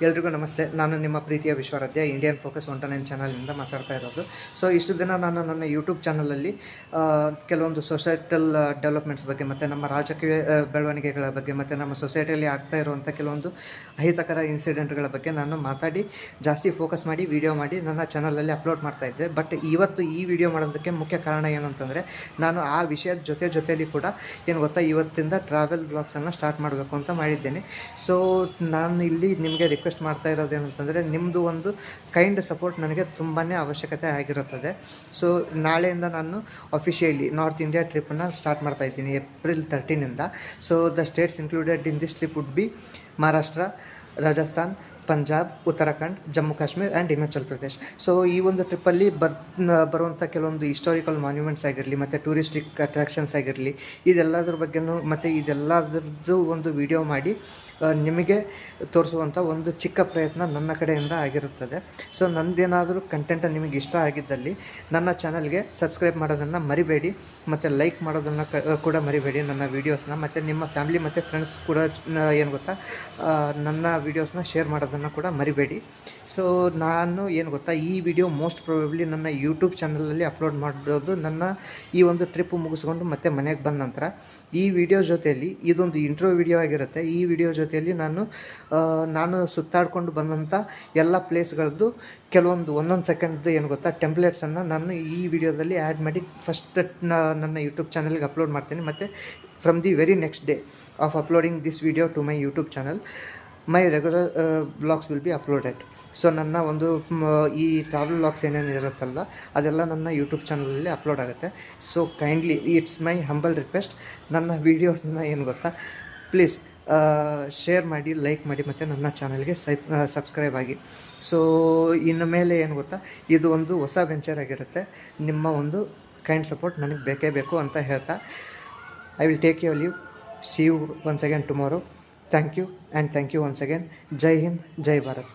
ಎಲ್ರಿಗೂ ನಮಸ್ತೆ. ನಾನು ನಿಮ್ಮ ಪ್ರೀತಿಯ ವಿಶ್ವಾರಾಧ್ಯ ಇಂಡಿಯನ್ ಫೋಕಸ್ 109 ಚಾನಲಿಂದ ಮಾತಾಡ್ತಾ ಇರೋದು. ಸೊ ಇಷ್ಟು ದಿನ ನಾನು ನನ್ನ ಯೂಟ್ಯೂಬ್ ಚಾನಲಲ್ಲಿ ಕೆಲವೊಂದು ಸೊಸೈಟಲ್ ಡೆವಲಪ್ಮೆಂಟ್ಸ್ ಬಗ್ಗೆ ಮತ್ತು ನಮ್ಮ ರಾಜಕೀಯ ಬೆಳವಣಿಗೆಗಳ ಬಗ್ಗೆ ಮತ್ತು ನಮ್ಮ ಸೊಸೈಟಿಯಲ್ಲಿ ಆಗ್ತಾ ಇರುವಂಥ ಕೆಲವೊಂದು ಅಹಿತಕರ ಇನ್ಸಿಡೆಂಟ್ಗಳ ಬಗ್ಗೆ ನಾನು ಮಾತಾಡಿ ಜಾಸ್ತಿ ಫೋಕಸ್ ಮಾಡಿ ವಿಡಿಯೋ ಮಾಡಿ ನನ್ನ ಚಾನಲಲ್ಲಿ ಅಪ್ಲೋಡ್ ಮಾಡ್ತಾಯಿದ್ದೆ. ಬಟ್ ಇವತ್ತು ಈ ವಿಡಿಯೋ ಮಾಡೋದಕ್ಕೆ ಮುಖ್ಯ ಕಾರಣ ಏನು ಅಂತಂದರೆ, ನಾನು ಆ ವಿಷಯದ ಜೊತೆಯಲ್ಲಿ ಕೂಡ ಏನು ಗೊತ್ತಾ, ಇವತ್ತಿಂದ ಟ್ರಾವೆಲ್ ಬ್ಲಾಗ್ಸನ್ನು ಸ್ಟಾರ್ಟ್ ಮಾಡಬೇಕು ಅಂತ ಮಾಡಿದ್ದೇನೆ. ಸೊ ನಾನು ಇಲ್ಲಿ ನಿಮಗೆ ರಿಕ್ವೆಸ್ಟ್ ಮಾಡ್ತಾ ಇರೋದೇನಂತಂದರೆ, ನಿಮ್ಮದು ಒಂದು ಕೈಂಡ್ ಸಪೋರ್ಟ್ ನನಗೆ ತುಂಬಾ ಅವಶ್ಯಕತೆ ಆಗಿರುತ್ತದೆ. ಸೊ ನಾಳೆಯಿಂದ ನಾನು ಅಫಿಷಿಯಲಿ ನಾರ್ತ್ ಇಂಡಿಯಾ ಟ್ರಿಪ್ಪನ್ನು ಸ್ಟಾರ್ಟ್ ಮಾಡ್ತಾ ಇದ್ದೀನಿ, ಏಪ್ರಿಲ್ 13ಇಂದ. So the states included in this trip would be Maharashtra, Rajasthan, Punjab, Uttarakhand, Jammu Kashmir and Himachal Pradesh. So ಈ ಒಂದು ಟ್ರಿಪ್ಪಲ್ಲಿ ಬರುವಂಥ ಕೆಲವೊಂದು ಹಿಸ್ಟಾರಿಕಲ್ ಮಾನ್ಯುಮೆಂಟ್ಸ್ ಆಗಿರಲಿ ಮತ್ತು ಟೂರಿಸ್ಟಿಕ್ ಅಟ್ರಾಕ್ಷನ್ಸ್ ಆಗಿರಲಿ, ಇದೆಲ್ಲದ್ರ ಬಗ್ಗೆಯೂ ಮತ್ತು ಇದೆಲ್ಲದ್ರದ್ದು ಒಂದು ವಿಡಿಯೋ ಮಾಡಿ ನಿಮಗೆ ತೋರಿಸುವಂಥ ಒಂದು ಚಿಕ್ಕ ಪ್ರಯತ್ನ ನನ್ನ ಕಡೆಯಿಂದ ಆಗಿರುತ್ತದೆ. ಸೊ ನನ್ನದೇನಾದರೂ ಕಂಟೆಂಟ್ ನಿಮಗೆ ಇಷ್ಟ ಆಗಿದ್ದಲ್ಲಿ ನನ್ನ ಚಾನಲ್ಗೆ ಸಬ್ಸ್ಕ್ರೈಬ್ ಮಾಡೋದನ್ನು ಮರಿಬೇಡಿ ಮತ್ತು ಲೈಕ್ ಮಾಡೋದನ್ನು ಕೂಡ ಮರಿಬೇಡಿ ನನ್ನ ವೀಡಿಯೋಸ್ನ. ಮತ್ತು ನಿಮ್ಮ ಫ್ಯಾಮಿಲಿ ಮತ್ತು ಫ್ರೆಂಡ್ಸ್ ಕೂಡ ಏನು ಗೊತ್ತಾ, ನನ್ನ ವೀಡಿಯೋಸ್ನ ಶೇರ್ ಮಾಡೋದನ್ನು ಕೂಡ ಮರಿಬೇಡಿ. ಸೊ ನಾನು ಏನು ಗೊತ್ತಾ, ಈ ವಿಡಿಯೋ ಮೋಸ್ಟ್ ಪ್ರೊಬೆಬ್ಲಿ ನನ್ನ ಯೂಟ್ಯೂಬ್ ಚಾನಲಲ್ಲಿ ಅಪ್ಲೋಡ್ ಮಾಡೋದು ನನ್ನ ಈ ಒಂದು ಟ್ರಿಪ್ ಮುಗಿಸ್ಕೊಂಡು ಮತ್ತೆ ಮನೆಗೆ ಬಂದ ನಂತರ. ಈ ವಿಡಿಯೋ ಜೊತೆಯಲ್ಲಿ ಇದೊಂದು ಇಂಟ್ರೋ ವಿಡಿಯೋ ಆಗಿರುತ್ತೆ. ಈ ವಿಡಿಯೋ ಜೊತೆಯಲ್ಲಿ ನಾನು ಸುತ್ತಾಡ್ಕೊಂಡು ಬಂದಂಥ ಎಲ್ಲ ಪ್ಲೇಸ್ಗಳದ್ದು ಕೆಲವೊಂದು ಒಂದೊಂದು ಸೆಕೆಂಡ್ದು ಏನು ಗೊತ್ತಾ ಟೆಂಪ್ಲೇಟ್ಸನ್ನು ನಾನು ಈ ವಿಡಿಯೋದಲ್ಲಿ ಆ್ಯಡ್ ಮಾಡಿ ಫಸ್ಟ್ ನನ್ನ ಯೂಟ್ಯೂಬ್ ಚಾನಲ್ಗೆ ಅಪ್ಲೋಡ್ ಮಾಡ್ತೀನಿ. ಮತ್ತು from the very next day of uploading this video to my YouTube channel, my regular vlogs will be uploaded. So ನನ್ನ ಒಂದು ಈ ಟ್ರಾವೆಲ್ ವ್ಲಾಗ್ಸ್ ಏನೇನು ಇರುತ್ತಲ್ಲ ಅದೆಲ್ಲ ನನ್ನ ಯೂಟ್ಯೂಬ್ ಚಾನಲಲ್ಲಿ ಅಪ್ಲೋಡ್ ಆಗುತ್ತೆ. So kindly it's my humble request, ನನ್ನ ವೀಡಿಯೋಸ್ನ ಏನು ಗೊತ್ತಾ ಪ್ಲೀಸ್ ಶೇರ್ ಮಾಡಿ, ಲೈಕ್ ಮಾಡಿ ಮತ್ತು ನನ್ನ ಚಾನಲ್ಗೆ ಸಬ್ಸ್ಕ್ರೈಬ್ ಆಗಿ. ಸೊ ಇನ್ನು ಮೇಲೆ ಏನು ಗೊತ್ತಾ, ಇದು ಒಂದು ಹೊಸ ವೆಂಚರ್ ಆಗಿರುತ್ತೆ. ನಿಮ್ಮ ಒಂದು ಕೈಂಡ್ ಸಪೋರ್ಟ್ ನನಗೆ ಬೇಕೇ ಬೇಕು ಅಂತ ಹೇಳ್ತಾ, I will take your leave. See you once again tomorrow. Thank you and thank you once again. Jai Hind, Jai Bharat.